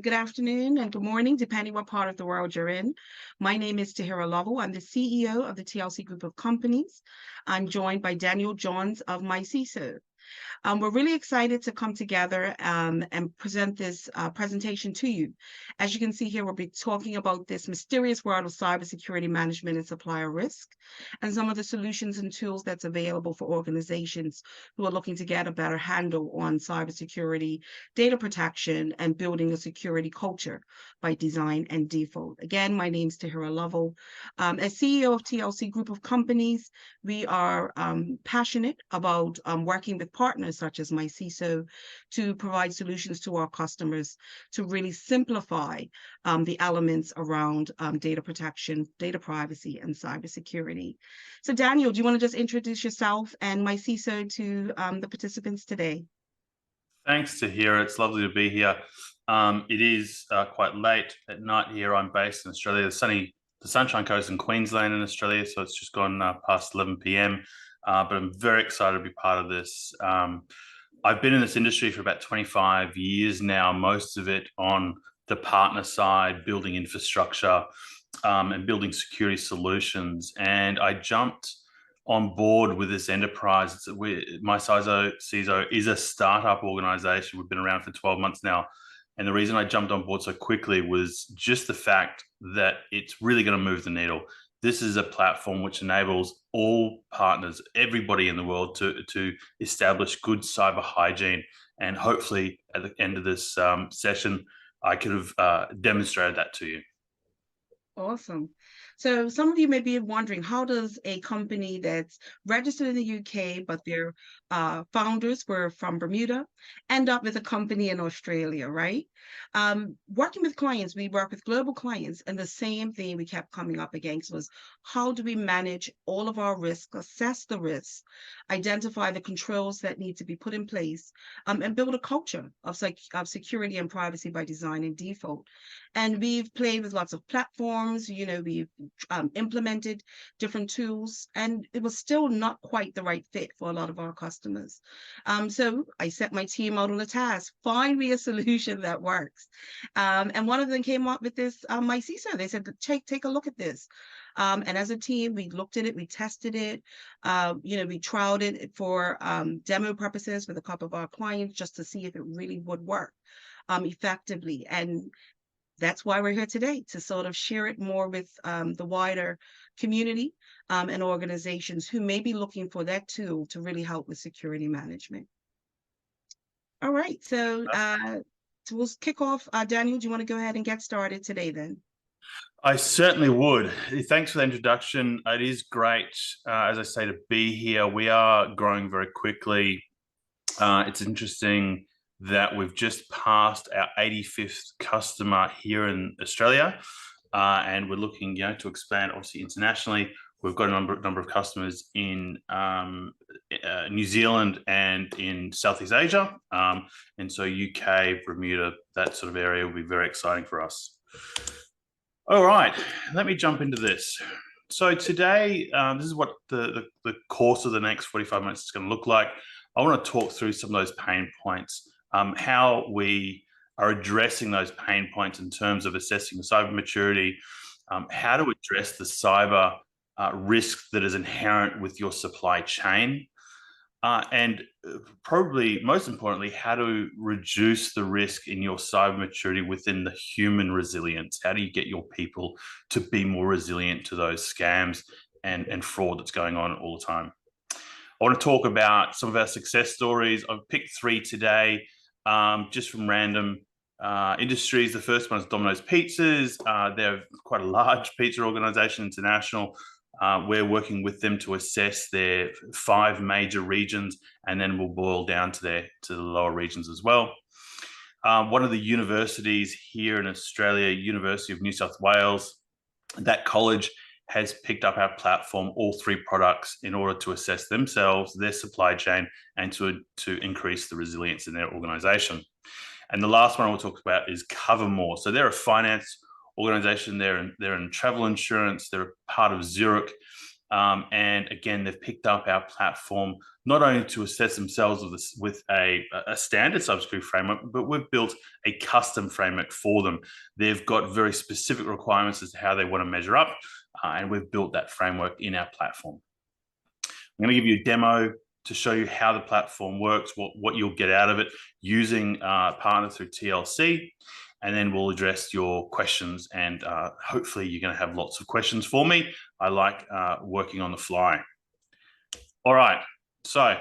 good afternoon and good morning, depending what part of the world you're in. My name is Tahira Lovell. I'm the CEO of the TLC group of companies. I'm joined by Daniel Johns of MyCISO. We're really excited to come together and present this presentation to you. As you can see here, we'll be talking about this mysterious world of cybersecurity management and supplier risk, and some of the solutions and tools that's available for organizations who are looking to get a better handle on cybersecurity, data protection, and building a security culture by design and default. Again, my name is Tahira Lovell. As CEO of TLC Group of Companies, we are passionate about working with partners such as MyCISO to provide solutions to our customers to really simplify the elements around data protection, data privacy, and cybersecurity. So Daniel, do you want to just introduce yourself and MyCISO to the participants today? Thanks to hear. It's lovely to be here. It is quite late at night here. I'm based in Australia, the Sunshine Coast in Queensland in Australia, so it's just gone past 11 p.m. But I'm very excited to be part of this. I've been in this industry for about 25 years now, most of it on the partner side, building infrastructure and building security solutions. And I jumped on board with this enterprise. MyCISO is a startup organization. We've been around for 12 months now. And the reason I jumped on board so quickly was just the fact that it's really going to move the needle. This is a platform which enables all partners, everybody in the world, to establish good cyber hygiene. And hopefully at the end of this session, I could have demonstrated that to you. Awesome. So some of you may be wondering, how does a company that's registered in the UK, but their founders were from Bermuda, end up with a company in Australia, right? Working with clients, we work with global clients, and the same thing we kept coming up against was, how do we manage all of our risks, assess the risks, identify the controls that need to be put in place, and build a culture of security and privacy by design and default. And we've played with lots of platforms, we've implemented different tools, and it was still not quite the right fit for a lot of our customers. So I set my team out on a task, find me a solution that works. And one of them came up with this, MyCISO. They said, take a look at this. And as a team, we looked at it, we tested it, we trialed it for demo purposes with a couple of our clients just to see if it really would work effectively. And that's why we're here today, to sort of share it more with the wider community and organizations who may be looking for that tool to really help with security management. All right, so we'll kick off. Daniel, do you want to go ahead and get started today then? I certainly would. Thanks for the introduction. It is great, as I say, to be here. We are growing very quickly. It's interesting that we've just passed our 85th customer here in Australia, and we're looking, to expand obviously internationally. We've got a number of customers in New Zealand and in Southeast Asia, and so UK, Bermuda, that sort of area will be very exciting for us. All right, let me jump into this. So today, this is what the course of the next 45 minutes is going to look like. I want to talk through some of those pain points, how we are addressing those pain points in terms of assessing cyber maturity, how to address the cyber risk that is inherent with your supply chain, and probably most importantly, how to reduce the risk in your cyber maturity within the human resilience. How do you get your people to be more resilient to those scams and fraud that's going on all the time? I want to talk about some of our success stories. I've picked 3 today, just from random industries. The first one is Domino's Pizzas. They're quite a large pizza organization, international. We're working with them to assess their 5 major regions, and then we'll boil down to the lower regions as well. One of the universities here in Australia, University of New South Wales, that college has picked up our platform, all 3 products, in order to assess themselves, their supply chain, and to increase the resilience in their organization. And the last one I will talk about is Covermore. So they're a finance organization. They're in travel insurance. They're a part of Zurich. And again, they've picked up our platform not only to assess themselves with a standard cybersecurity framework, but we've built a custom framework for them. They've got very specific requirements as to how they want to measure up, and we've built that framework in our platform. I'm going to give you a demo to show you how the platform works, what you'll get out of it using partner through TLC, and then we'll address your questions, and hopefully you're going to have lots of questions for me. I like working on the fly. All right, so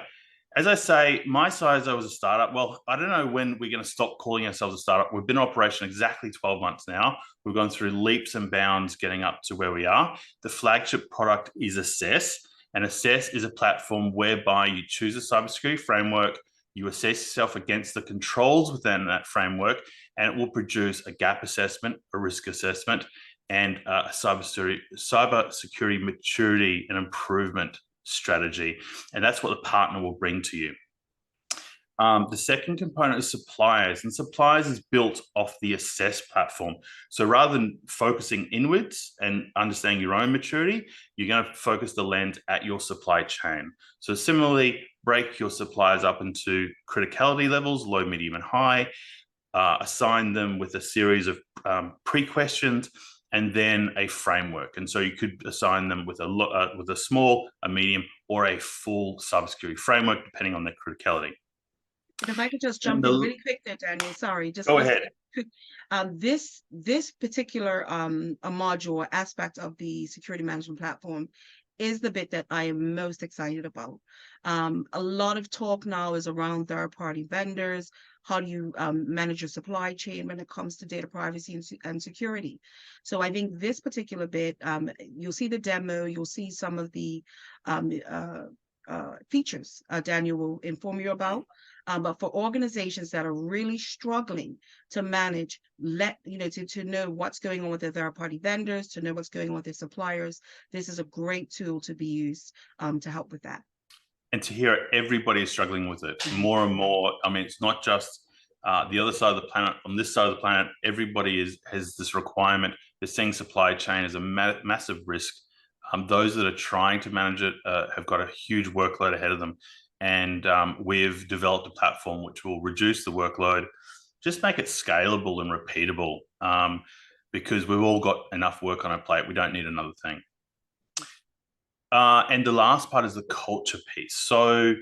as I say, MyCISO was a startup. Well, I don't know when we're going to stop calling ourselves a startup. We've been in operation exactly 12 months now. We've gone through leaps and bounds getting up to where we are. The flagship product is Assess, and Assess is a platform whereby you choose a cybersecurity framework, you assess yourself against the controls within that framework, and it will produce a gap assessment, a risk assessment, and a cybersecurity maturity and improvement strategy. And that's what the partner will bring to you. The second component is suppliers, and suppliers is built off the Assess platform. So rather than focusing inwards and understanding your own maturity, you're going to focus the lens at your supply chain. So similarly, break your suppliers up into criticality levels, low, medium, and high, assign them with a series of pre-questions, and then a framework. And so you could assign them with a small, a medium, or a full cybersecurity framework, depending on their criticality. If I could just jump in really quick there, Daniel, sorry. Just go ahead. This particular a module or aspect of the security management platform is the bit that I am most excited about. A lot of talk now is around third-party vendors. How do you manage your supply chain when it comes to data privacy and security? So I think this particular bit, you'll see the demo, you'll see some of the features Daniel will inform you about. But for organizations that are really struggling to manage, to know what's going on with their third-party vendors, to know what's going on with their suppliers, this is a great tool to be used to help with that. And to hear everybody is struggling with it more and more. I mean, it's not just the other side of the planet. On this side of the planet, everybody has this requirement. They're seeing supply chain as a massive risk. Those that are trying to manage it have got a huge workload ahead of them. And we've developed a platform which will reduce the workload, just make it scalable and repeatable, because we've all got enough work on our plate. We don't need another thing. And the last part is the culture piece. So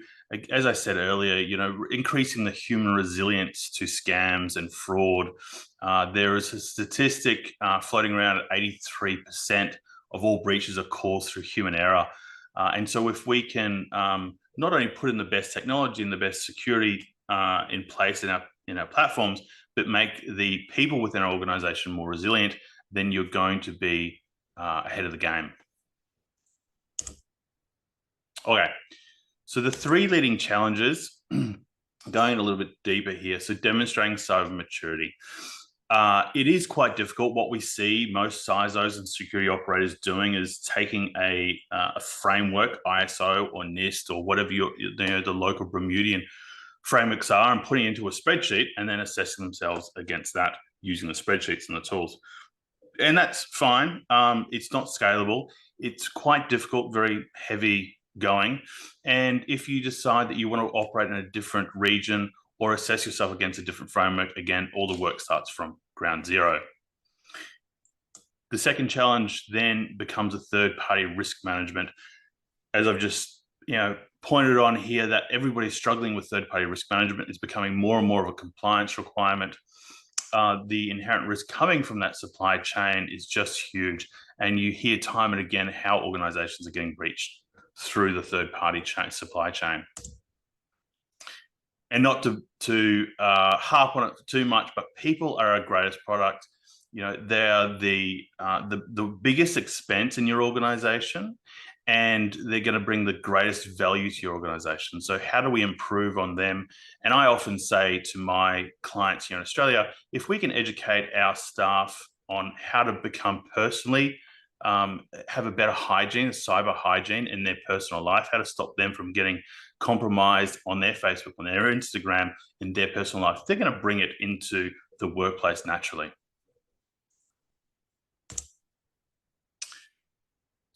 as I said earlier, increasing the human resilience to scams and fraud. There is a statistic floating around at 83% of all breaches are caused through human error. And so if we can not only put in the best technology and the best security in place in our platforms, but make the people within our organization more resilient, then you're going to be ahead of the game. Okay, so the three leading challenges, going a little bit deeper here, so demonstrating cyber maturity. It is quite difficult. What we see most CISOs and security operators doing is taking a framework, ISO or NIST or whatever the local Bermudian frameworks are, and putting it into a spreadsheet and then assessing themselves against that using the spreadsheets and the tools. And that's fine. It's not scalable. It's quite difficult, very heavy going. And if you decide that you want to operate in a different region or assess yourself against a different framework, again, all the work starts from ground zero. The second challenge then becomes a third-party risk management. As I've just pointed on here, that everybody's struggling with third-party risk management. Is becoming more and more of a compliance requirement. The inherent risk coming from that supply chain is just huge. And you hear time and again how organizations are getting breached through the third-party supply chain. And not to harp on it too much, but people are our greatest product. They are the biggest expense in your organization, and they're going to bring the greatest value to your organization. So how do we improve on them? And I often say to my clients here in Australia, if we can educate our staff on how to become personally, have a better hygiene, cyber hygiene in their personal life, how to stop them from getting compromised on their Facebook, on their Instagram, in their personal life, they're going to bring it into the workplace naturally.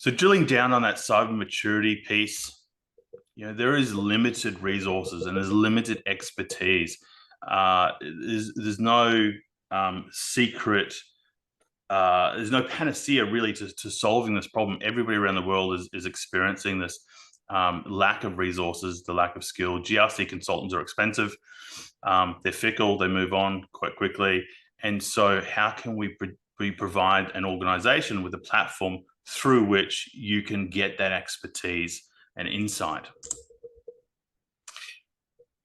So drilling down on that cyber maturity piece, there is limited resources and there's limited expertise. There's no secret. There's no panacea really to solving this problem. Everybody around the world is experiencing this lack of resources, the lack of skill. GRC consultants are expensive. They're fickle. They move on quite quickly. And so how can we provide an organization with a platform through which you can get that expertise and insight?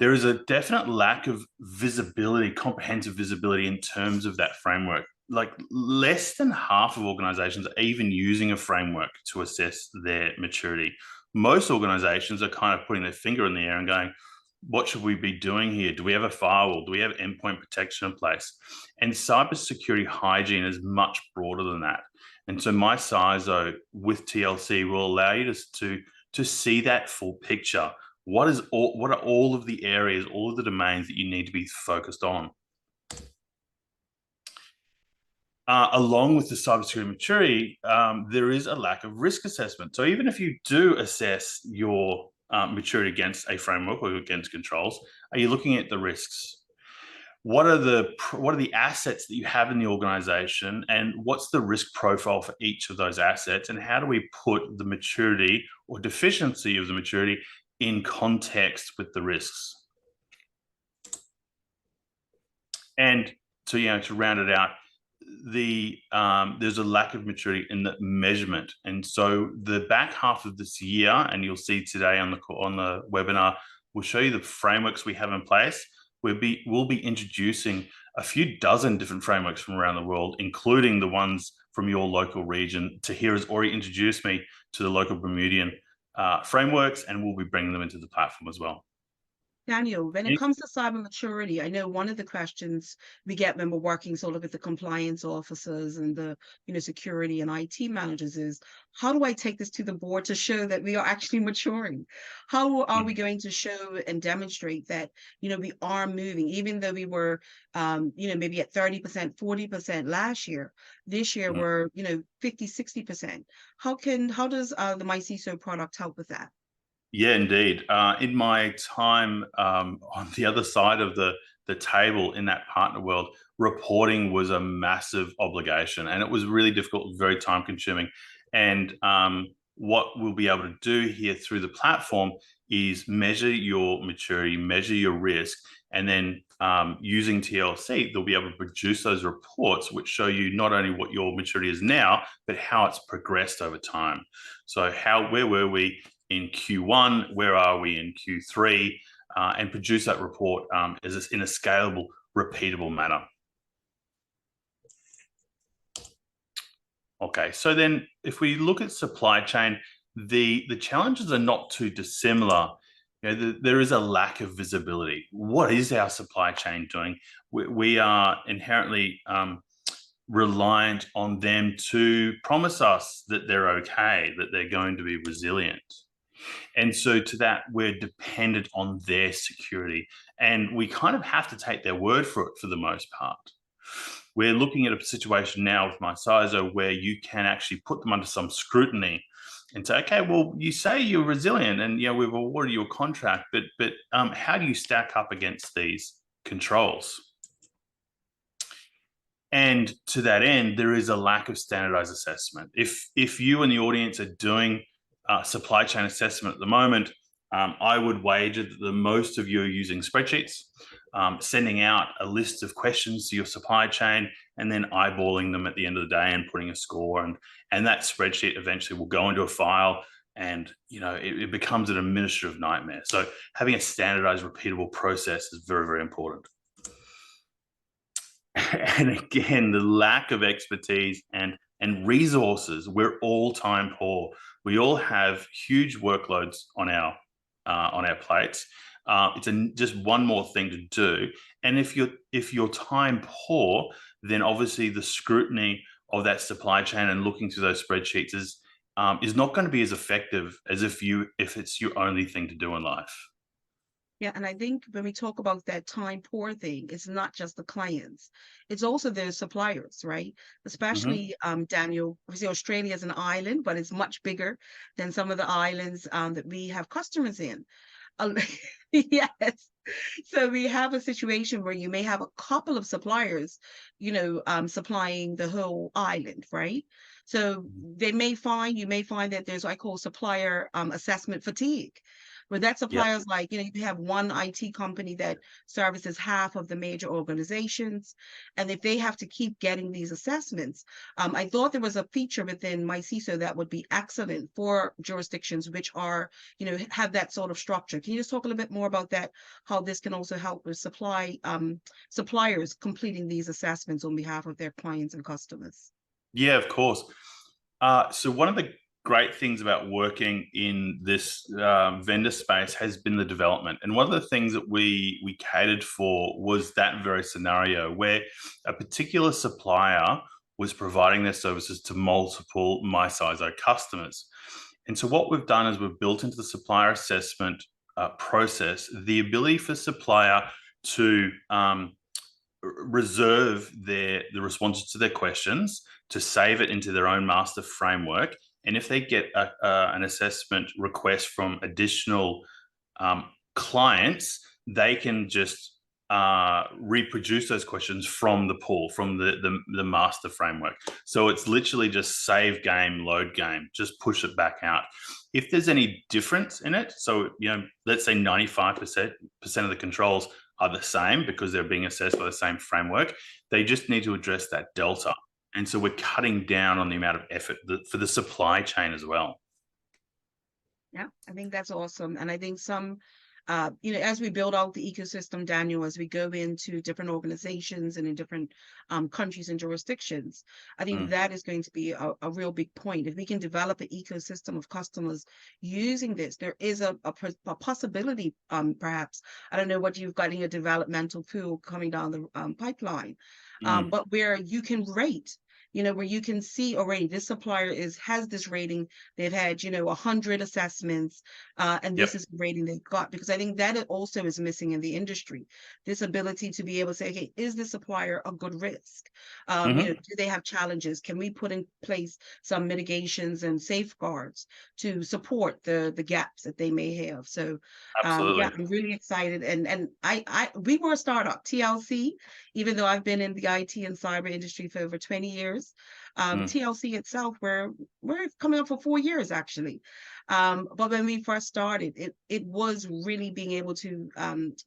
There is a definite lack of visibility, comprehensive visibility in terms of that framework. Like less than half of organizations are even using a framework to assess their maturity. Most organizations are kind of putting their finger in the air and going, what should we be doing here? Do we have a firewall? Do we have endpoint protection in place? And cybersecurity hygiene is much broader than that. And so MyCISO with TLC will allow you to see that full picture. What are all of the areas, all of the domains that you need to be focused on? Along with the cybersecurity maturity, there is a lack of risk assessment. So even if you do assess your maturity against a framework or against controls, are you looking at the risks? What are the assets that you have in the organization, and what's the risk profile for each of those assets, and how do we put the maturity or deficiency of the maturity in context with the risks? And so, to round it out, there's a lack of maturity in the measurement. And so the back half of this year, and you'll see today on the webinar, we'll show you the frameworks we have in place. We'll be introducing a few dozen different frameworks from around the world, including the ones from your local region. Tahir has already introduced me to the local Bermudian frameworks, and we'll be bringing them into the platform as well. Daniel, when it comes to cyber maturity, I know one of the questions we get when we're working sort of with the compliance officers and the security and IT managers is, how do I take this to the board to show that we are actually maturing? How are we going to show and demonstrate that we are moving, even though we were maybe at 30%, 40% last year? This year we're 50, 60%. How does the MyCISO product help with that? Yeah, indeed. In my time on the other side of the table in that partner world, reporting was a massive obligation, and it was really difficult, very time consuming. And what we'll be able to do here through the platform is measure your maturity, measure your risk, and then using TLC, they'll be able to produce those reports which show you not only what your maturity is now, but how it's progressed over time. So where were we in Q1, where are we in Q3, and produce that report in a scalable, repeatable manner. Okay, so then if we look at supply chain, the challenges are not too dissimilar. There is a lack of visibility. What is our supply chain doing? We are inherently reliant on them to promise us that they're okay, that they're going to be resilient. And so to that, we're dependent on their security, and we kind of have to take their word for it for the most part. We're looking at a situation now with MyCISO where you can actually put them under some scrutiny and say, okay, well, you say you're resilient and we've awarded you a contract, but how do you stack up against these controls? And to that end, there is a lack of standardized assessment. If you and the audience are doing supply chain assessment at the moment, I would wager that the most of you are using spreadsheets, sending out a list of questions to your supply chain, and then eyeballing them at the end of the day and putting a score. And that spreadsheet eventually will go into a file, and it becomes an administrative nightmare. So having a standardized, repeatable process is very, very important. And again, the lack of expertise and resources, we're all time poor. We all have huge workloads on our plates. It's just one more thing to do. And if you're time poor, then obviously the scrutiny of that supply chain and looking through those spreadsheets is not going to be as effective as if it's your only thing to do in life. Yeah, and I think when we talk about that time poor thing, it's not just the clients, it's also their suppliers, right? Hmm. Especially Daniel, obviously Australia is an island, but it's much bigger than some of the islands that we have customers in. Uh, yes. So we have a situation where you may have a couple of suppliers, supplying the whole island, right? So you may find that there's what I call supplier assessment fatigue, where that Yep. supplier is like, you have one IT company that services half of the major organizations. And if they have to keep getting these assessments, I thought there was a feature within MyCISO that would be excellent for jurisdictions which are, have that sort of structure. Can you just talk a little bit more about that? How this can also help with suppliers completing these assessments on behalf of their clients and customers. Yeah, of course. So one of the great things about working in this vendor space has been the development. And one of the things that we catered for was that very scenario where a particular supplier was providing their services to multiple MyCISO customers. And so what we've done is we've built into the supplier assessment process the ability for supplier to reserve the responses to their questions, to save it into their own master framework. And if they get an assessment request from additional clients, they can just reproduce those questions from the pool, from the master framework. So it's literally just save game, load game, just push it back out. If there's any difference in it, so let's say 95% of the controls are the same because they're being assessed by the same framework, they just need to address that delta. And so we're cutting down on the amount of effort for the supply chain as well. Yeah, I think that's awesome. And I think as we build out the ecosystem, Daniel, as we go into different organizations and in different countries and jurisdictions, I think Mm. that is going to be a real big point. If we can develop an ecosystem of customers using this, there is a possibility, perhaps, I don't know what you've got in your developmental pool coming down the pipeline, Mm. but where you can rate, where you can see already this supplier has this rating. They've had, 100 assessments, and Yep. this is the rating they've got. Because I think that also is missing in the industry. This ability to be able to say, okay, is the supplier a good risk? Hmm. Do they have challenges? Can we put in place some mitigations and safeguards to support the gaps that they may have? So, yeah, Absolutely. I'm really excited. And we were a startup, TLC, even though I've been in the IT and cyber industry for over 20 years. Mm. TLC itself, we're coming up for 4 years actually. But when we first started, it was really being able to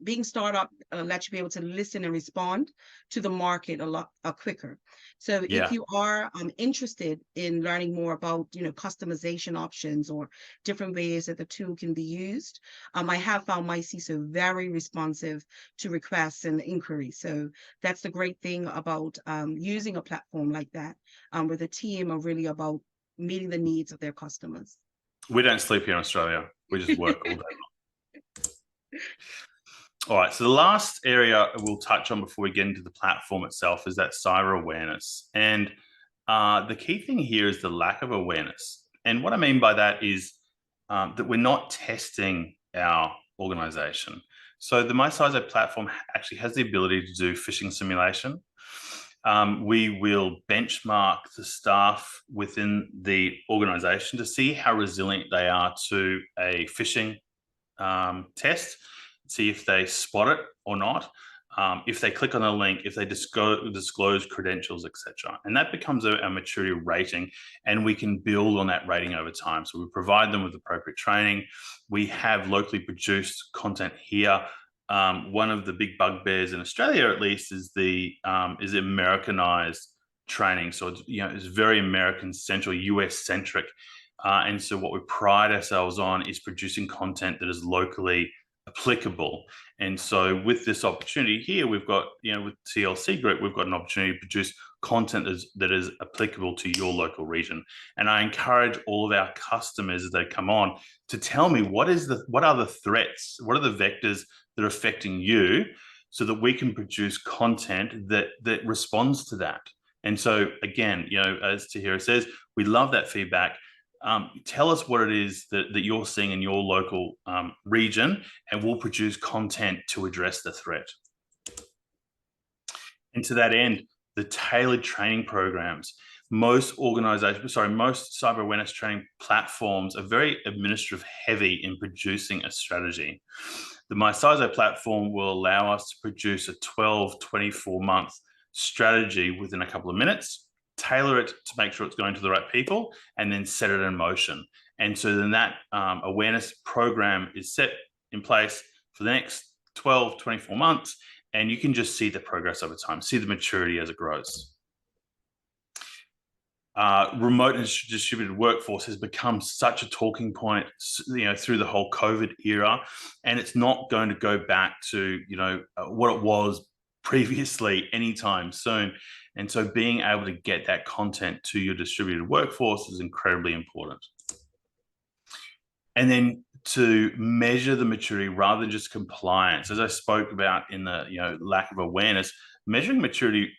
being startup let you be able to listen and respond to the market a lot quicker. So if Yeah. you are interested in learning more about customization options or different ways that the tool can be used, I have found MyCISO very responsive to requests and inquiries. So that's the great thing about using a platform like that, where the team are really about meeting the needs of their customers. We don't sleep here in Australia. We just work all day. All right. So the last area we'll touch on before we get into the platform itself is that cyber awareness. And the key thing here is the lack of awareness. And what I mean by that is that we're not testing our organization. So the MyCISO platform actually has the ability to do phishing simulation. We will benchmark the staff within the organization to see how resilient they are to a phishing test, see if they spot it or not. If they click on a link, if they disclose credentials, etc. And that becomes a maturity rating, and we can build on that rating over time. So we provide them with appropriate training. We have locally produced content here. One of the big bugbears in Australia, at least, is the Americanized training. So it's very American central, US centric. And so what we pride ourselves on is producing content that is locally applicable. And so with this opportunity here, we've got, with TLC Group, we've got an opportunity to produce content that is applicable to your local region. And I encourage all of our customers as they come on to tell me what are the threats, what are the vectors that are affecting you, so that we can produce content that responds to that. And so again, as Tahira says, we love that feedback. tell us what it is that you're seeing in your local region, and we'll produce content to address the threat. And to that end, the tailored training programs. Most cyber awareness training platforms are very administrative heavy in producing a strategy. The MyCISO platform will allow us to produce a 12, 24-month strategy within a couple of minutes, tailor it to make sure it's going to the right people, and then set it in motion. And so then that awareness program is set in place for the next 12, 24 months, and you can just see the progress over time, see the maturity as it grows. Remote and distributed workforce has become such a talking point, through the whole COVID era, and it's not going to go back to, what it was previously anytime soon. And so being able to get that content to your distributed workforce is incredibly important. And then to measure the maturity rather than just compliance, as I spoke about in the lack of awareness, measuring maturity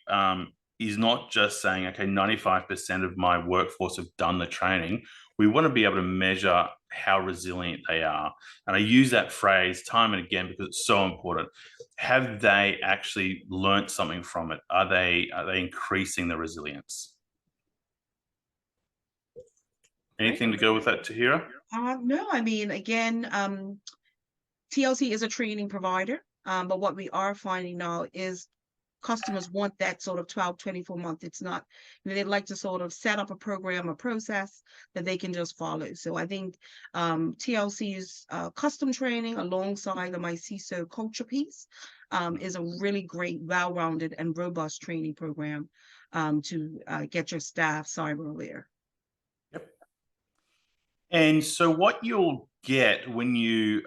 is not just saying, okay, 95% of my workforce have done the training. We want to be able to measure how resilient they are. And I use that phrase time and again because it's so important. Have they actually learned something from it? Are they increasing the resilience? Anything to go with that, Tahira? No, I mean, again, TLC is a training provider, but what we are finding now is customers want that sort of 12, 24 months. It's not, they'd like to sort of set up a program, a process that they can just follow. So I think TLC's custom training alongside the MyCISO culture piece is a really great, well-rounded and robust training program to get your staff cyber aware. Yep. And so what you'll get when you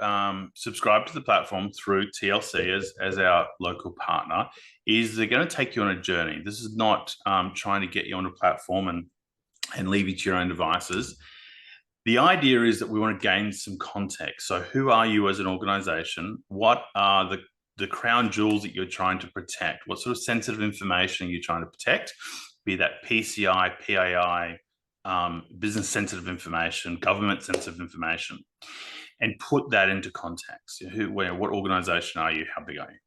subscribe to the platform through TLC as our local partner is they're going to take you on a journey. This is not trying to get you on a platform and leave you to your own devices. The idea is that we want to gain some context. So who are you as an organization? What are the crown jewels that you're trying to protect? What sort of sensitive information are you trying to protect? Be that PCI, PII, business sensitive information, government sensitive information, and put that into context. What organization are you? How big are you?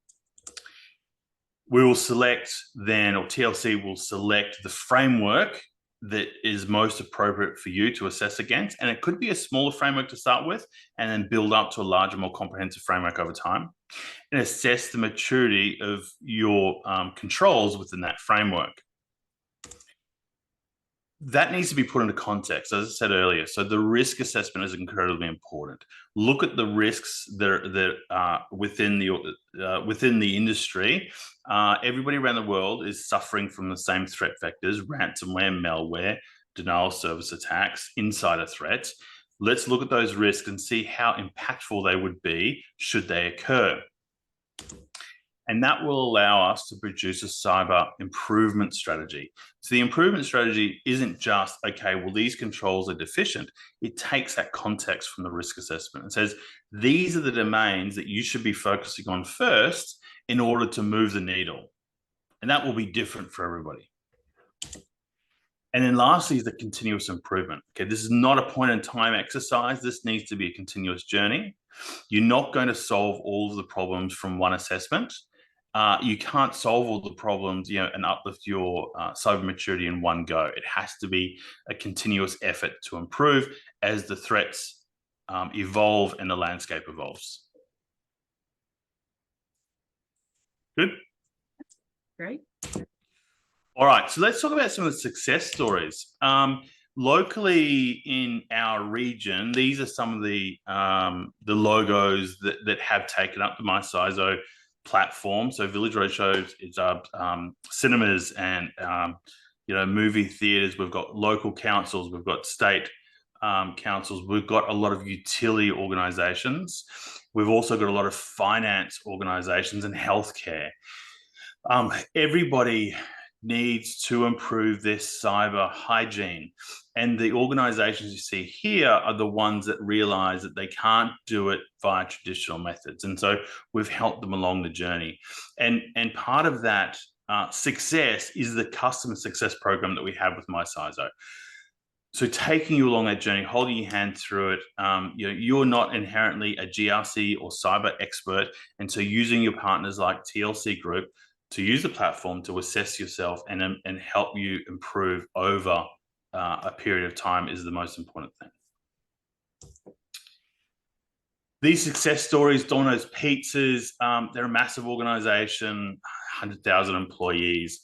We will select then, or TLC will select the framework that is most appropriate for you to assess against. And it could be a smaller framework to start with and then build up to a larger, more comprehensive framework over time, and assess the maturity of your controls within that framework. That needs to be put into context, as I said earlier. So the risk assessment is incredibly important. Look at the risks that are within the industry. Everybody around the world is suffering from the same threat vectors: ransomware, malware, denial of service attacks, insider threats. Let's look at those risks and see how impactful they would be should they occur. And that will allow us to produce a cyber improvement strategy. So the improvement strategy isn't just, okay, well, these controls are deficient. It takes that context from the risk assessment and says, these are the domains that you should be focusing on first in order to move the needle. And that will be different for everybody. And then lastly is the continuous improvement. Okay, this is not a point in time exercise. This needs to be a continuous journey. You're not going to solve all of the problems from one assessment. You can't solve all the problems, and uplift your cyber maturity in one go. It has to be a continuous effort to improve as the threats evolve and the landscape evolves. Good? Great. All right, so let's talk about some of the success stories. Locally in our region, these are some of the logos that have taken up the MyCISO platform. So Village Roadshow is cinemas and movie theaters. We've got local councils, we've got state councils, we've got a lot of utility organizations, we've also got a lot of finance organizations and healthcare. Everybody needs to improve their cyber hygiene. And the organizations you see here are the ones that realize that they can't do it via traditional methods. And so we've helped them along the journey. And part of that success is the customer success program that we have with MyCISO. So taking you along that journey, holding your hand through it, you're not inherently a GRC or cyber expert, and so using your partners like TLC Group to use the platform to assess yourself and help you improve over a period of time is the most important thing. These success stories, Domino's Pizzas, they're a massive organization, 100,000 employees.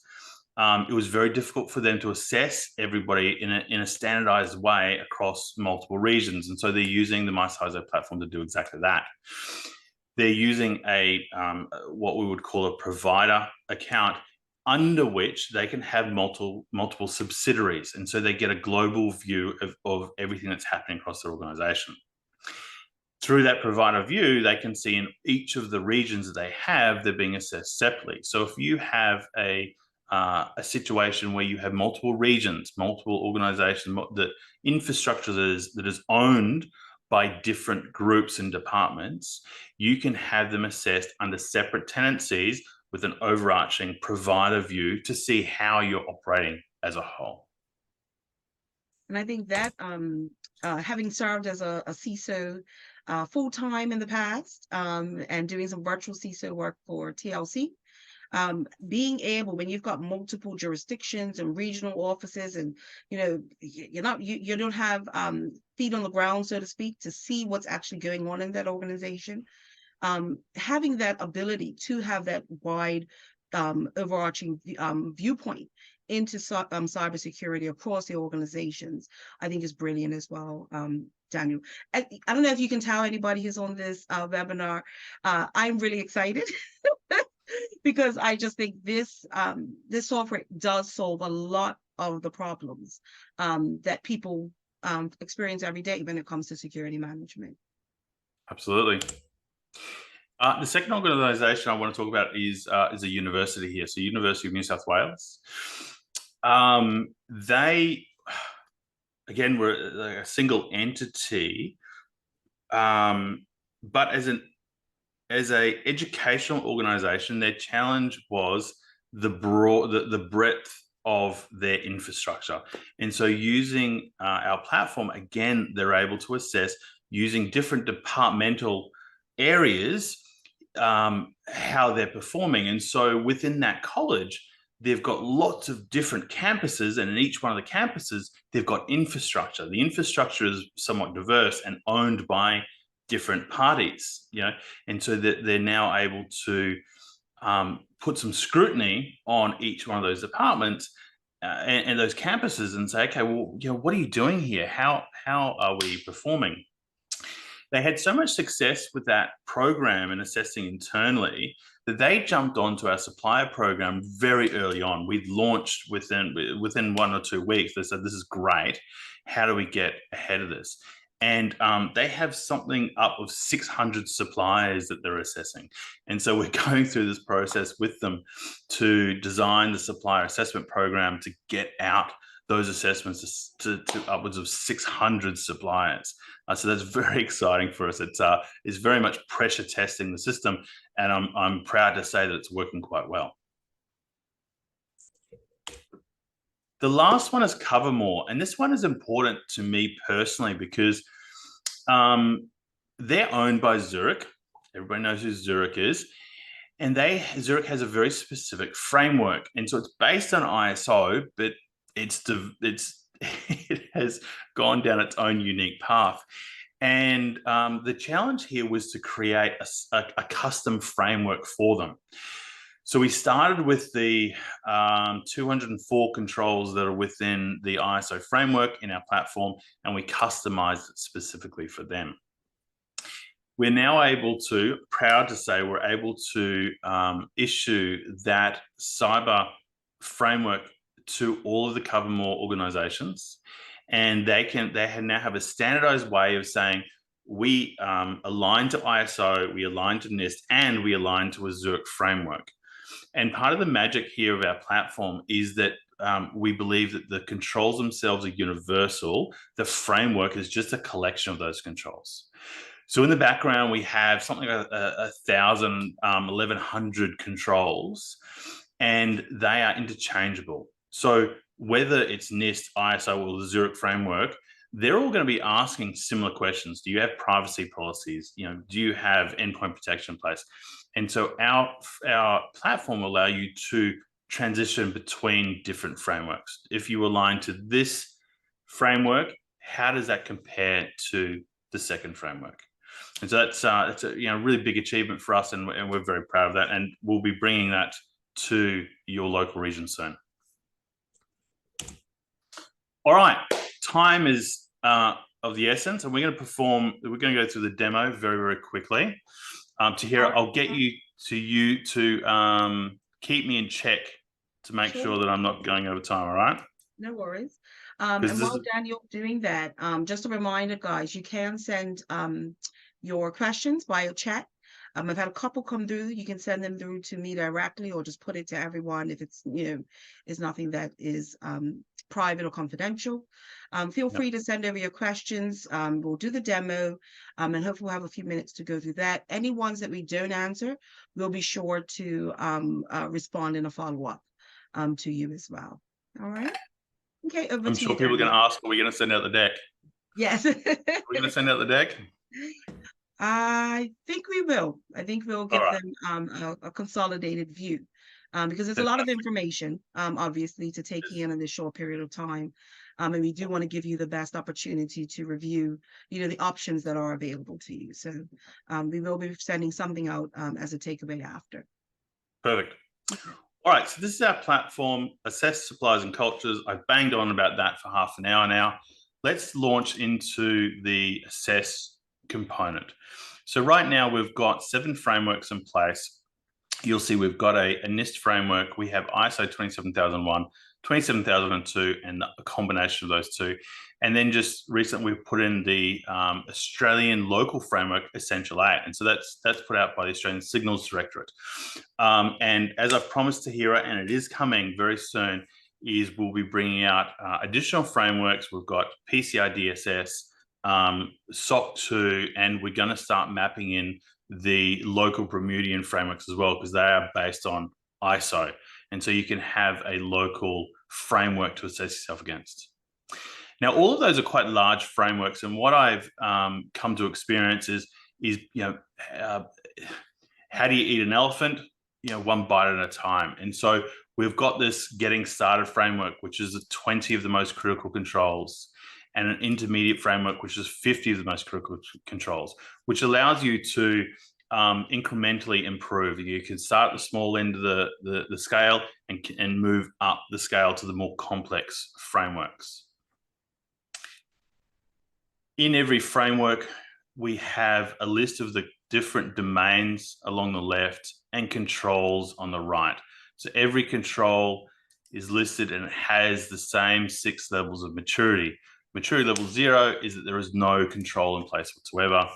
It was very difficult for them to assess everybody in a standardized way across multiple regions. And so they're using the MyCISO platform to do exactly that. They're using what we would call a provider account, under which they can have multiple subsidiaries. And so they get a global view of everything that's happening across their organization. Through that provider view, they can see in each of the regions that they have, they're being assessed separately. So if you have a situation where you have multiple regions, multiple organizations, the infrastructure that is owned by different groups and departments, you can have them assessed under separate tenancies with an overarching provider view to see how you're operating as a whole. And I think that having served as a CISO full-time in the past and doing some virtual CISO work for TLC, being able, when you've got multiple jurisdictions and regional offices, and you don't have feet on the ground, so to speak, to see what's actually going on in that organization, having that ability to have that wide overarching viewpoint into cybersecurity across the organizations, I think is brilliant as well. Daniel, I don't know if you can tell anybody who's on this webinar, I'm really excited because I just think this software does solve a lot of the problems that people experience every day when it comes to security management. Absolutely. The second organisation I want to talk about is a university here, so University of New South Wales. They, again, were a single entity, but as an educational organisation, their challenge was the breadth of their infrastructure. And so using our platform, again, they're able to assess using different departmental areas how they're performing. And so within that college, they've got lots of different campuses, and in each one of the campuses, they've got infrastructure. The infrastructure is somewhat diverse and owned by different parties, and so that they're now able to put some scrutiny on each one of those departments and those campuses and say, okay, well, what are you doing here? How are we performing? They had so much success with that program and assessing internally that they jumped onto our supplier program very early on. We'd launched within 1 or 2 weeks. They said, this is great. How do we get ahead of this? And they have something up of 600 suppliers that they're assessing. And so we're going through this process with them to design the supplier assessment program to get out those assessments to upwards of 600 suppliers. So that's very exciting for us. It's very much pressure testing the system, and I'm proud to say that it's working quite well. The last one is Covermore, and this one is important to me personally because they're owned by Zurich. Everybody knows who Zurich is. And Zurich has a very specific framework. And so it's based on ISO, but it has gone down its own unique path. And the challenge here was to create a custom framework for them. So we started with the 204 controls that are within the ISO framework in our platform, and we customized it specifically for them. We're now proud to say we're able to issue that cyber framework to all of the Covermore organizations, and they now have a standardized way of saying we align to ISO, we align to NIST, and we align to a Zurich framework. And part of the magic here of our platform is that we believe that the controls themselves are universal. The framework is just a collection of those controls. So in the background, we have something like 1,000, 1,100 controls, and they are interchangeable. So whether it's NIST, ISO, or the Zurich framework, they're all going to be asking similar questions. Do you have privacy policies? Do you have endpoint protection in place? And so our platform will allow you to transition between different frameworks. If you align to this framework, how does that compare to the second framework? And so that's a really big achievement for us, and we're very proud of that. And we'll be bringing that to your local region soon. All right, time is of the essence, and we're going to go through the demo very, very quickly. Tahira, I'll get you to keep me in check to make sure that I'm not going over time, all right? No worries. And while Daniel's doing that, just a reminder, guys, you can send your questions via chat. I've had a couple come through. You can send them through to me directly, or just put it to everyone if it's, is nothing that is private or confidential. Feel free to send over your questions. We'll do the demo, and hopefully we'll have a few minutes to go through that. Any ones that we don't answer, we'll be sure to respond in a follow-up to you as well. All right. Okay, over I'm to sure you, people are going to Daniel. ask, are we going to send out the deck? Yes. Are we going to send out the deck? I think we will. I think we'll give them a consolidated view, because there's a lot of information, obviously, to take in this short period of time. And we do want to give you the best opportunity to review, the options that are available to you. So we will be sending something out as a takeaway after. Perfect. All right, so this is our platform, Assess Suppliers and Cultures. I've banged on about that for half an hour now. Let's launch into the Assess component. So right now we've got 7 frameworks in place. You'll see we've got a NIST framework. We have ISO 27001, 27002, and a combination of those two. And then just recently we've put in the Australian local framework, Essential 8. And so that's put out by the Australian Signals Directorate. And as I've promised Tahira, and it is coming very soon, is we'll be bringing out additional frameworks. We've got PCI DSS, SOC 2, and we're going to start mapping in the local Bermudian frameworks as well, because they are based on ISO. And so you can have a local framework to assess yourself against. Now, all of those are quite large frameworks. And what I've come to experience is how do you eat an elephant? One bite at a time. And so we've got this getting started framework, which is 20 of the most critical controls, and an intermediate framework, which is 50 of the most critical controls, which allows you to incrementally improve. You can start at the small end of the scale and move up the scale to the more complex frameworks. In every framework, we have a list of the different domains along the left and controls on the right. So every control is listed and it has the same 6 levels of maturity. Maturity level 0 is that there is no control in place whatsoever.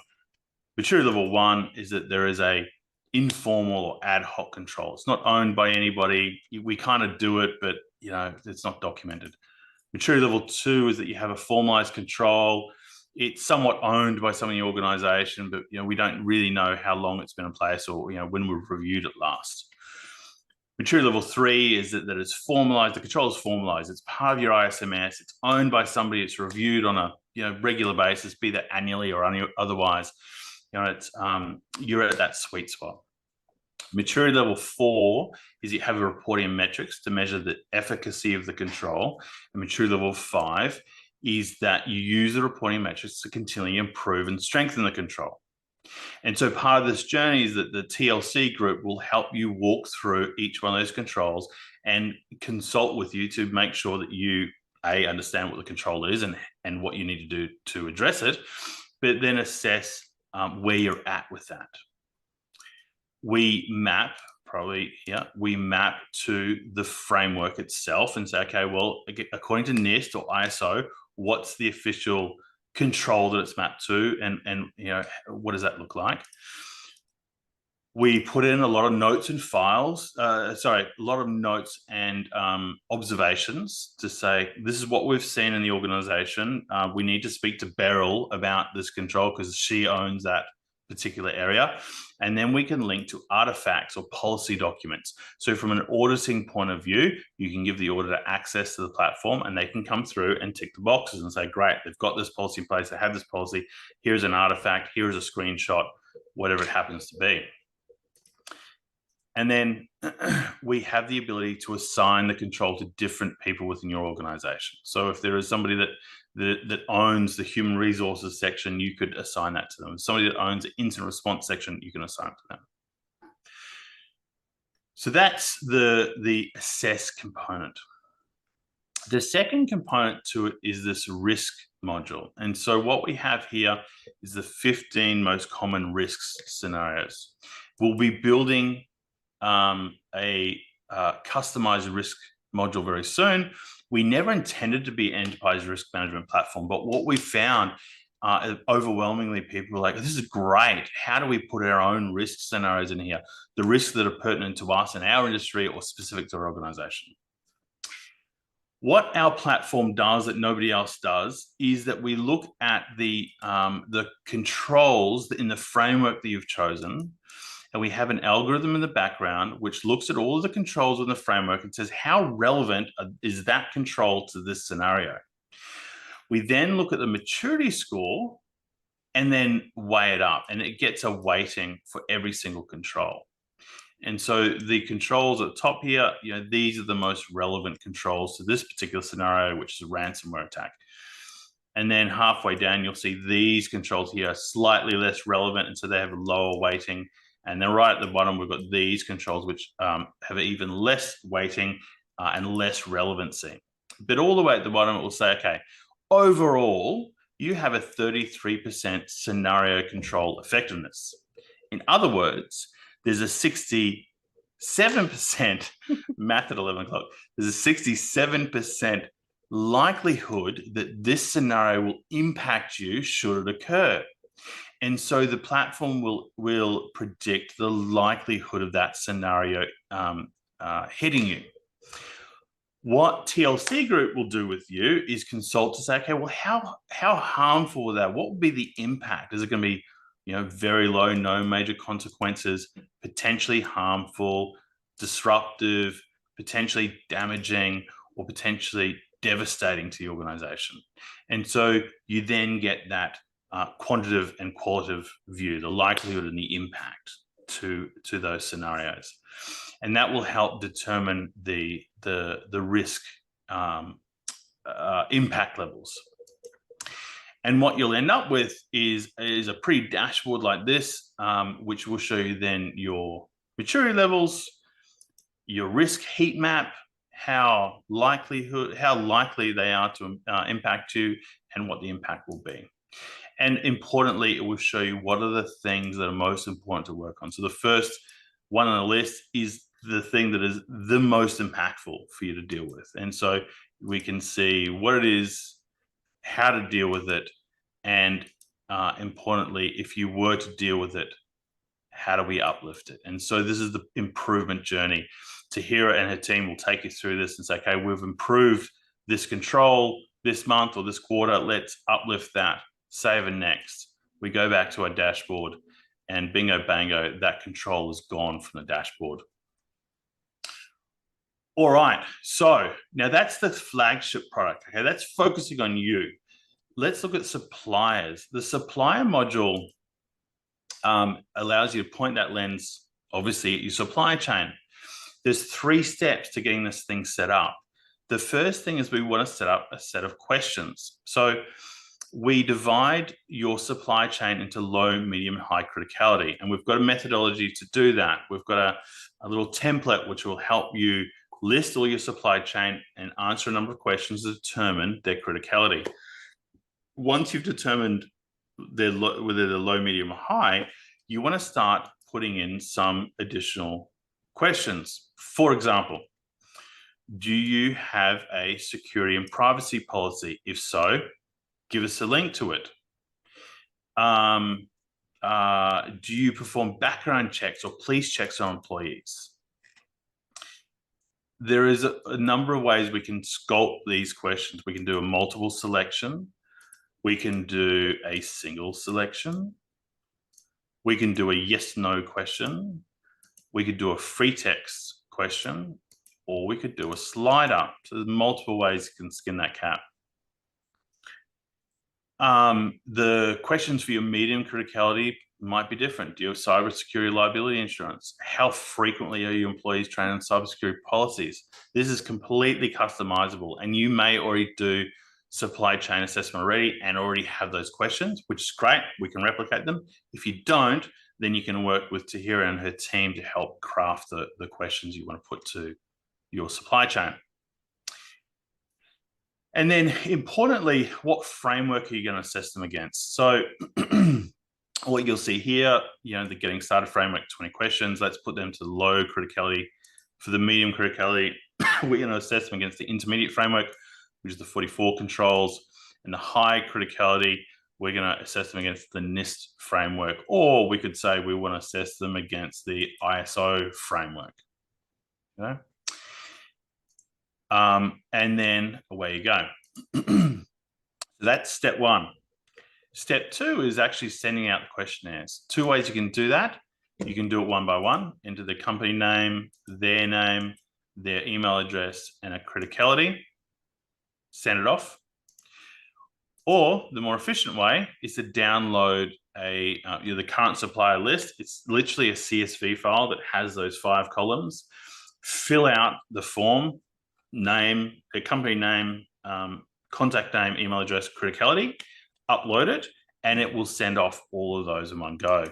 Maturity level 1 is that there is a informal or ad hoc control. It's not owned by anybody. We kind of do it, but it's not documented. Maturity level 2 is that you have a formalized control. It's somewhat owned by some of the organization, but we don't really know how long it's been in place or when we've reviewed it last. Maturity level 3 is that it's formalized. The control is formalized. It's part of your ISMS. It's owned by somebody. It's reviewed on a regular basis, be that annually or otherwise. You're at that sweet spot. Maturity level 4 is you have a reporting and metrics to measure the efficacy of the control. And maturity level 5 is that you use the reporting metrics to continually improve and strengthen the control. And so part of this journey is that the TLC group will help you walk through each one of those controls and consult with you to make sure that you, A, understand what the control is and what you need to do to address it, but then assess where you're at with that. We map to the framework itself and say, okay, well, according to NIST or ISO, what's the official control that it's mapped to, and what does that look like? We put in a lot of notes and files, a lot of notes and observations to say, this is what we've seen in the organization. We need to speak to Beryl about this control because she owns that particular area. And then we can link to artifacts or policy documents. So from an auditing point of view, you can give the auditor access to the platform and they can come through and tick the boxes and say, great, they've got this policy in place, they have this policy, here's an artifact, here's a screenshot, whatever it happens to be. And then we have the ability to assign the control to different people within your organization. So if there is somebody that owns the human resources section, you could assign that to them. Somebody that owns the incident response section, you can assign it to them. So that's the assess component. The second component to it is this risk module. And so what we have here is the 15 most common risks scenarios. We'll be building a customized risk module very soon. We never intended to be an enterprise risk management platform, but what we found overwhelmingly, people were like, this is great. How do we put our own risk scenarios in here? The risks that are pertinent to us in our industry or specific to our organization. What our platform does that nobody else does is that we look at the controls in the framework that you've chosen, and we have an algorithm in the background which looks at all of the controls in the framework and says, how relevant is that control to this scenario? We then look at the maturity score and then weigh it up, and it gets a weighting for every single control. And so the controls at the top here, these are the most relevant controls to this particular scenario, which is a ransomware attack. And then halfway down, you'll see these controls here are slightly less relevant, and so they have a lower weighting. And then right at the bottom, we've got these controls, which have even less weighting and less relevancy. But all the way at the bottom, it will say, okay, overall, you have a 33% scenario control effectiveness. In other words, there's a 67% math at 11 o'clock. There's a 67% likelihood that this scenario will impact you should it occur. And so the platform will predict the likelihood of that scenario hitting you. What TLC Group will do with you is consult to say, okay, well, how harmful is that? What would be the impact? Is it going to be, very low, no major consequences, potentially harmful, disruptive, potentially damaging, or potentially devastating to the organization? And so you then get that quantitative and qualitative view, the likelihood and the impact to those scenarios. And that will help determine the risk impact levels. And what you'll end up with is a pretty dashboard like this, which will show you then your maturity levels, your risk heat map, how likely they are to impact you, and what the impact will be. And importantly, it will show you what are the things that are most important to work on. So the first one on the list is the thing that is the most impactful for you to deal with. And so we can see what it is, how to deal with it, and importantly, if you were to deal with it, how do we uplift it? And so this is the improvement journey. Tahira and her team will take you through this and say, okay, we've improved this control this month or this quarter, let's uplift that, save and next. We go back to our dashboard and bingo bango, that control is gone from the dashboard. All right, so now that's the flagship product. Okay, that's focusing on you. Let's look at suppliers. The supplier module allows you to point that lens, obviously, at your supply chain. There's 3 steps to getting this thing set up. The first thing is we want to set up a set of questions. So we divide your supply chain into low, medium, and high criticality. And we've got a methodology to do that. We've got a little template which will help you list all your supply chain and answer a number of questions to determine their criticality. Once you've determined whether they're low, medium, or high, you want to start putting in some additional questions. For example, do you have a security and privacy policy? If so, give us a link to it. Do you perform background checks or police checks on employees? There is a number of ways we can sculpt these questions. We can do a multiple selection. We can do a single selection. We can do a yes/no question. We could do a free text question, or we could do a slider. So there's multiple ways you can skin that cat. The questions for your medium criticality might be different. Do you have cybersecurity liability insurance? How frequently are your employees trained on cybersecurity policies? This is completely customizable, and you may already do supply chain assessment already and already have those questions, which is great. We can replicate them. If you don't, then you can work with Tahira and her team to help craft the questions you want to put to your supply chain. And then importantly, what framework are you going to assess them against? So what you'll see here, the getting started framework, 20 questions. Let's put them to low criticality. For the medium criticality, we're going to assess them against the intermediate framework, which is the 44 controls. And the high criticality, we're going to assess them against the NIST framework, or we could say we want to assess them against the ISO framework. Okay? And then away you go. So that's step one. Step two is actually sending out the questionnaires. Two ways you can do that. You can do it one by one, enter the company name, their email address, and a criticality. Send it off. Or the more efficient way is to download the current supplier list. It's literally a CSV file that has those 5 columns. Fill out the form, name, the company name, contact name, email address, criticality, upload it, and it will send off all of those in one go.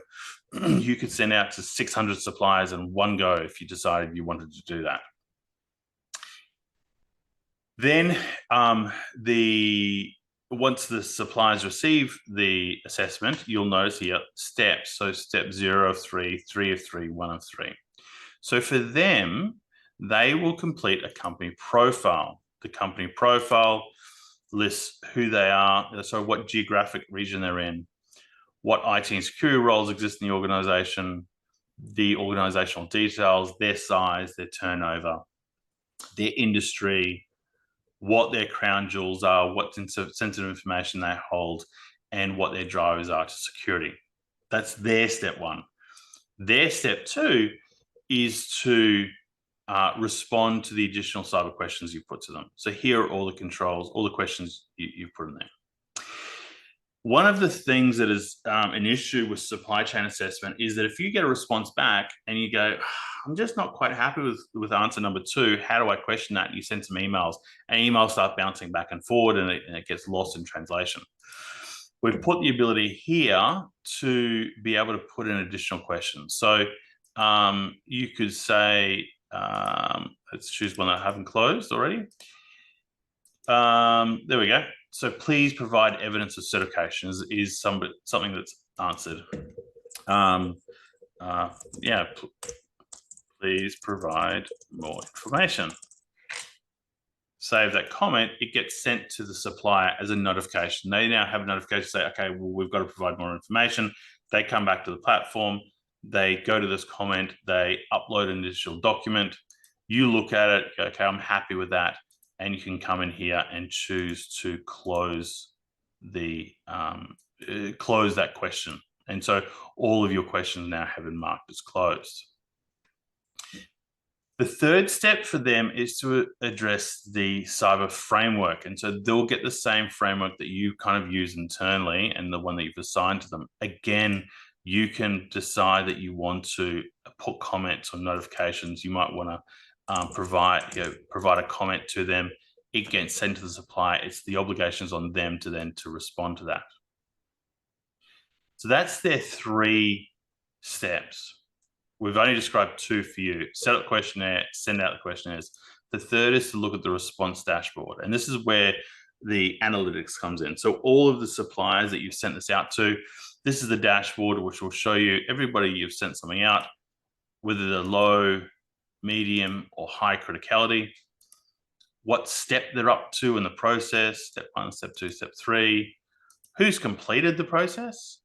You could send out to 600 suppliers in one go if you decided you wanted to do that. Then once the suppliers receive the assessment, you'll notice here steps. So step 0 of 3, 3 of 3, 1 of 3. So for them, they will complete a company profile. The company profile lists who they are, so what geographic region they're in, what IT and security roles exist in the organization, the organizational details, their size, their turnover, their industry, what their crown jewels are, what sensitive information they hold, and what their drivers are to security. That's their step one. Their step two is to respond to the additional cyber questions you put to them. So here are all the controls, all the questions you've put in there. One of the things that is an issue with supply chain assessment is that if you get a response back and you go, I'm just not quite happy with answer number 2, how do I question that? And you send some emails, and emails start bouncing back and forward, and it gets lost in translation. We've put the ability here to be able to put in additional questions. So you could say, let's choose one that I haven't closed already. There we go. So please provide evidence of certification is something that's answered. Yeah, please provide more information. Save that comment. It gets sent to the supplier as a notification. They now have a notification to say, okay, well, we've got to provide more information. They come back to the platform. They go to this comment. They upload an additional document. You look at it. Go, okay, I'm happy with that. And you can come in here and choose to close close that question. And so all of your questions now have been marked as closed. The third step for them is to address the cyber framework. And so they'll get the same framework that you kind of use internally and the one that you've assigned to them. Again, you can decide that you want to put comments or notifications. You might want to provide a comment to them. It gets sent to the supplier. It's the obligations on them to respond to that. So that's their 3 steps. We've only described 2 for you. Set up the questionnaire, send out the questionnaires. The third is to look at the response dashboard. And this is where the analytics comes in. So all of the suppliers that you've sent this out to, this is the dashboard, which will show you everybody you've sent something out, whether they're low, medium, or high criticality, what step they're up to in the process, step 1, step 2, step 3, who's completed the process,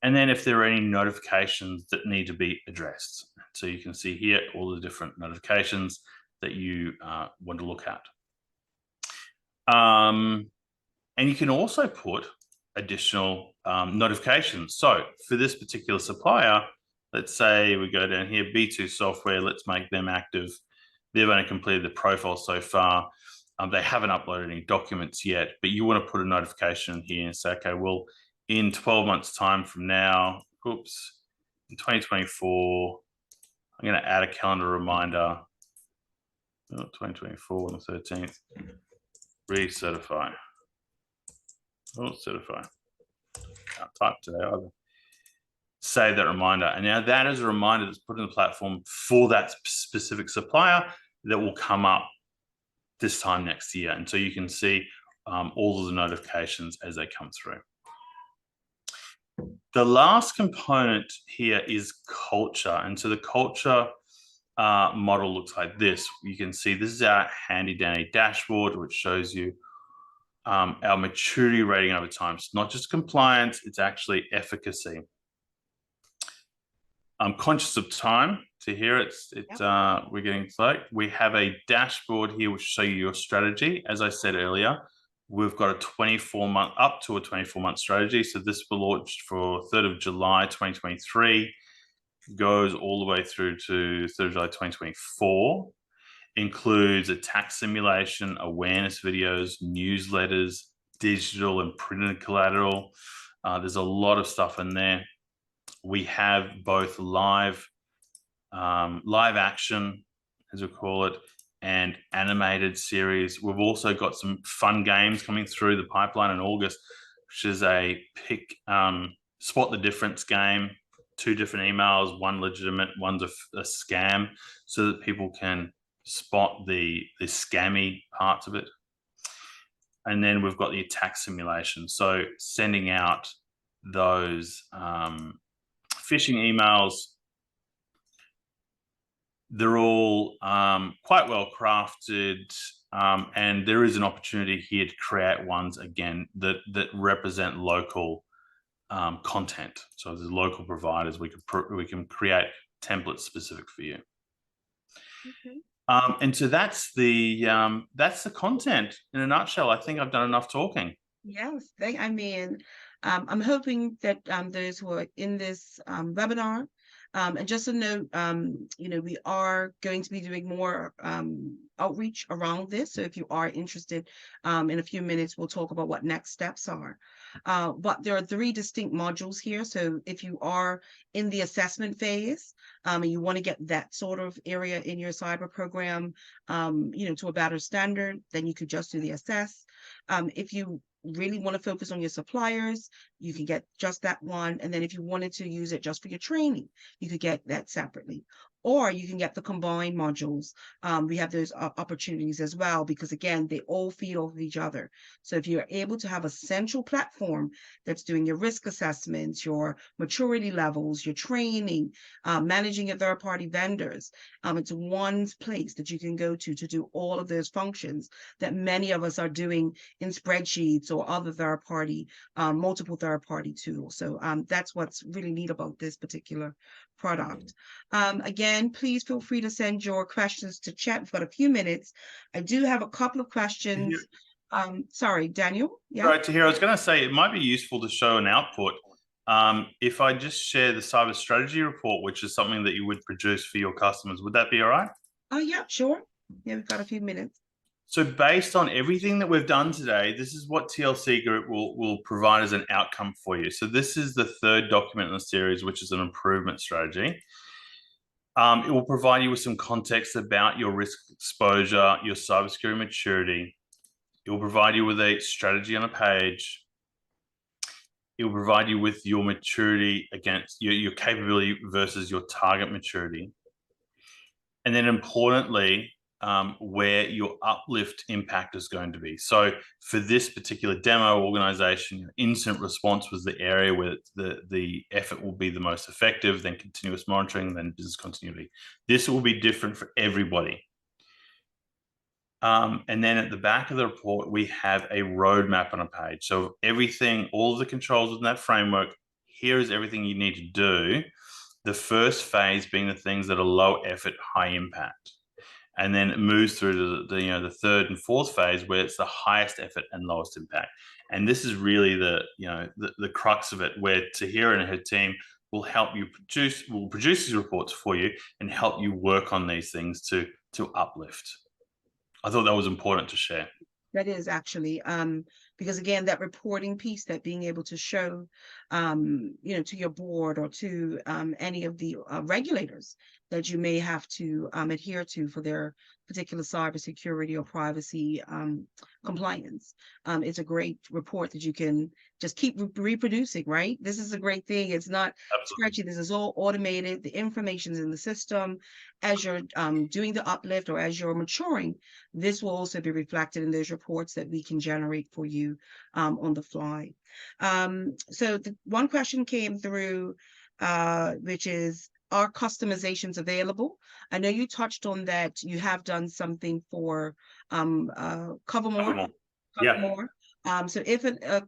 and then if there are any notifications that need to be addressed. So you can see here all the different notifications that you want to look at. And you can also put additional notifications. So for this particular supplier, let's say we go down here, B2 Software, let's make them active. They've only completed the profile so far. They haven't uploaded any documents yet, but you want to put a notification here and say, okay, well, in 12 months time from now, oops, in 2024, I'm going to add a calendar reminder. 2024 on the 13th, recertify. Oh, certify. Can't type today either. Save that reminder. And now that is a reminder that's put in the platform for that specific supplier that will come up this time next year. And so you can see all of the notifications as they come through. The last component here is culture. And so the culture model looks like this. You can see this is our handy dandy dashboard, which shows you our maturity rating over time. It's not just compliance, it's actually efficacy. I'm conscious of time to hear we're getting late. We have a dashboard here which show you your strategy. As I said earlier, we've got a 24-month, up to a 24-month strategy. So this will launch for 3rd of July 2023, goes all the way through to 3rd of July 2024. Includes attack simulation, awareness videos, newsletters, digital and printed collateral. There's a lot of stuff in there. We have both live action, as we call it, and animated series. We've also got some fun games coming through the pipeline in August, which is a spot the difference game. 2 different emails, one legitimate, one's a scam, so that people can spot the scammy parts of it. And then we've got the attack simulation. So sending out those phishing emails, they're all quite well crafted, and there is an opportunity here to create ones again that represent local content. So there's local providers, we can create templates specific for you. Okay. And so that's the content in a nutshell. I think I've done enough talking. Yes, I'm hoping that those who are in this webinar, and just a note, we are going to be doing more outreach around this. So if you are interested, in a few minutes, we'll talk about what next steps are. But there are 3 distinct modules here. So if you are in the assessment phase, and you want to get that sort of area in your cyber program, to a better standard, then you could just do the assess. If you really want to focus on your suppliers, you can get just that one. And then if you wanted to use it just for your training, you could get that separately. Or you can get the combined modules. We have those opportunities as well, because again, they all feed off of each other. So if you're able to have a central platform that's doing your risk assessments, your maturity levels, your training, managing your third-party vendors, it's one place that you can go to do all of those functions that many of us are doing in spreadsheets or other third-party, multiple third-party tools. So that's what's really neat about this particular product. Again, please feel free to send your questions to chat. We've got a few minutes. I do have a couple of questions. Sorry, Daniel. Yeah. Right, to hear. I was going to say it might be useful to show an output. If I just share the cyber strategy report, which is something that you would produce for your customers, would that be all right? Oh, yeah, sure. Yeah, we've got a few minutes. So based on everything that we've done today, this is what TLC Group will provide as an outcome for you. So this is the 3rd document in the series, which is an improvement strategy. It will provide you with some context about your risk exposure, your cybersecurity maturity. It will provide you with a strategy on a page. It will provide you with your maturity against your capability versus your target maturity. And then importantly, where your uplift impact is going to be. So for this particular demo organization, incident response was the area where the effort will be the most effective, then continuous monitoring, then business continuity. This will be different for everybody. And then at the back of the report, we have a roadmap on a page. So everything, all of the controls within that framework, here is everything you need to do. The first phase being the things that are low effort, high impact. and then it moves through to the third and fourth phase, where it's the highest effort and lowest impact. And this is really the crux of it, where Tahira and her team will help you produce these reports for you and help you work on these things to uplift. I thought that was important to share. That is actually, because again, that reporting piece, that being able to show, to your board or to any of the regulators that you may have to adhere to for their particular cybersecurity or privacy compliance. It's a great report that you can just keep reproducing, right? This is a great thing. It's not spreadsheet. This is all automated. The information's in the system. As you're doing the uplift or as you're maturing, this will also be reflected in those reports that we can generate for you on the fly. So the one question came through, which is, are customizations available? I know you touched on that. You have done something for Covermore. Yeah. So if a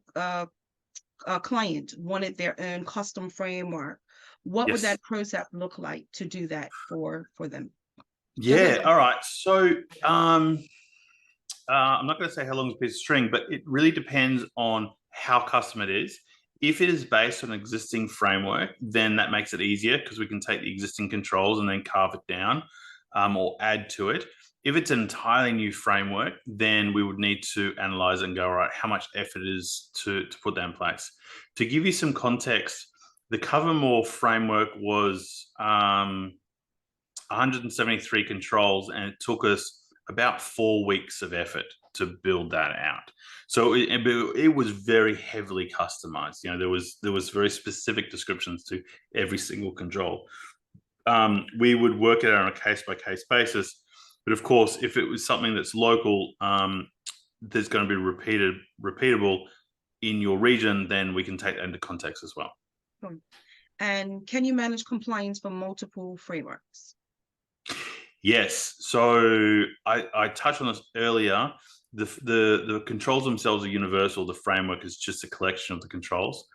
client wanted their own custom framework, what would that process look like to do that for them? Yeah. All right. So I'm not going to say how long is a piece of string, but it really depends on how custom it is. If it is based on an existing framework, then that makes it easier because we can take the existing controls and then carve it down or add to it. If it's an entirely new framework, then we would need to analyze and go, all right, how much effort it is to put that in place. To give you some context, the Covermore framework was 173 controls, and it took us about 4 weeks of effort to build that out. So it was very heavily customized. There was very specific descriptions to every single control. We would work it out on a case-by-case basis. But of course, if it was something that's local, there's going to be repeatable in your region, then we can take that into context as well. And can you manage compliance for multiple frameworks? Yes. So I touched on this earlier. The controls themselves are universal. The framework is just a collection of the controls.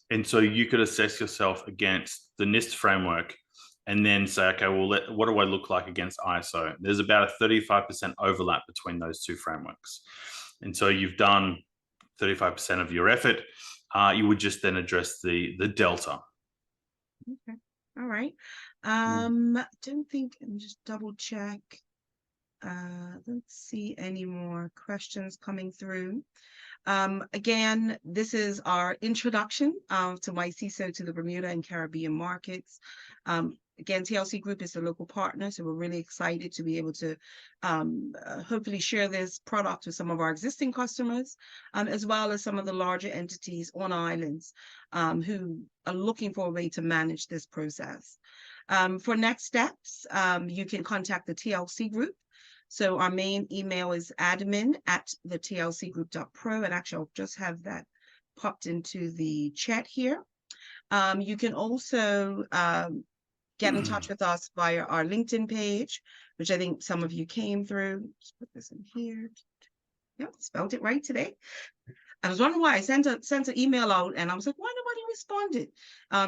And so you could assess yourself against the NIST framework and then say, okay, well, what do I look like against ISO? There's about a 35% overlap between those two frameworks. And so you've done 35% of your effort. You would just then address the delta. Okay. All right. Don't think, let me just double check. Let's see any more questions coming through. Again, this is our introduction to MyCISO to the Bermuda and Caribbean markets. Again, TLC Group is a local partner, so we're really excited to be able to hopefully share this product with some of our existing customers, as well as some of the larger entities on islands who are looking for a way to manage this process. For next steps, you can contact the TLC Group. So our main email is admin@thetlcgroup.pro, and actually I'll just have that popped into the chat here. You can also get in touch with us via our LinkedIn page, which I think some of you came through. Just put this in here. Yep, spelled it right today. I was wondering why I sent an email out, and I was like, why nobody responded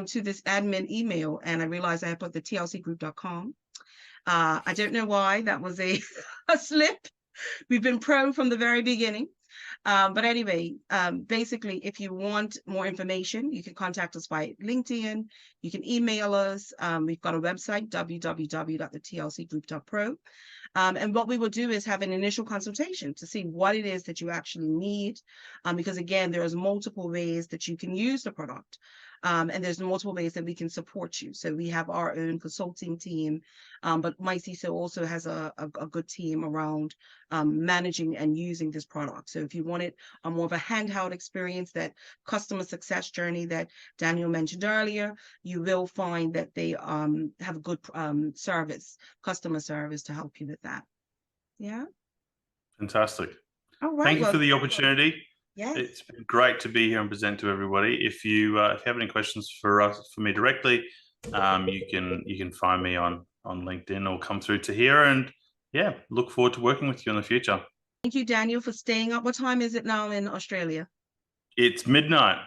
to this admin email? And I realized I had put the tlcgroup.com. I don't know why. That was a slip. We've been pro from the very beginning. But anyway, basically, if you want more information, you can contact us by LinkedIn. You can email us. We've got a website, www.thetlcgroup.pro. And what we will do is have an initial consultation to see what it is that you actually need. Because again, there's multiple ways that you can use the product. And there's multiple ways that we can support you. So we have our own consulting team, but MyCISO also has a good team around managing and using this product. So if you wanted a more of a handheld experience, that customer success journey that Daniel mentioned earlier, you will find that they have a good customer service to help you with that. Yeah. Fantastic. All right. Thank you for the opportunity. Yes. It's been great to be here and present to everybody. If you have any questions for me directly, you can find me on LinkedIn or come through to here, and yeah, look forward to working with you in the future. Thank you, Daniel, for staying up. What time is it now in Australia? It's midnight.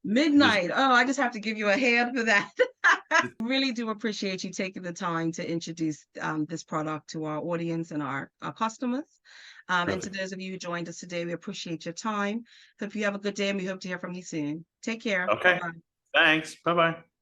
Midnight. Oh, I just have to give you a hand for that. Really do appreciate you taking the time to introduce this product to our audience and our customers. And to those of you who joined us today, we appreciate your time. Hope you have a good day, and we hope to hear from you soon. Take care. Okay. Bye-bye. Thanks. Bye-bye.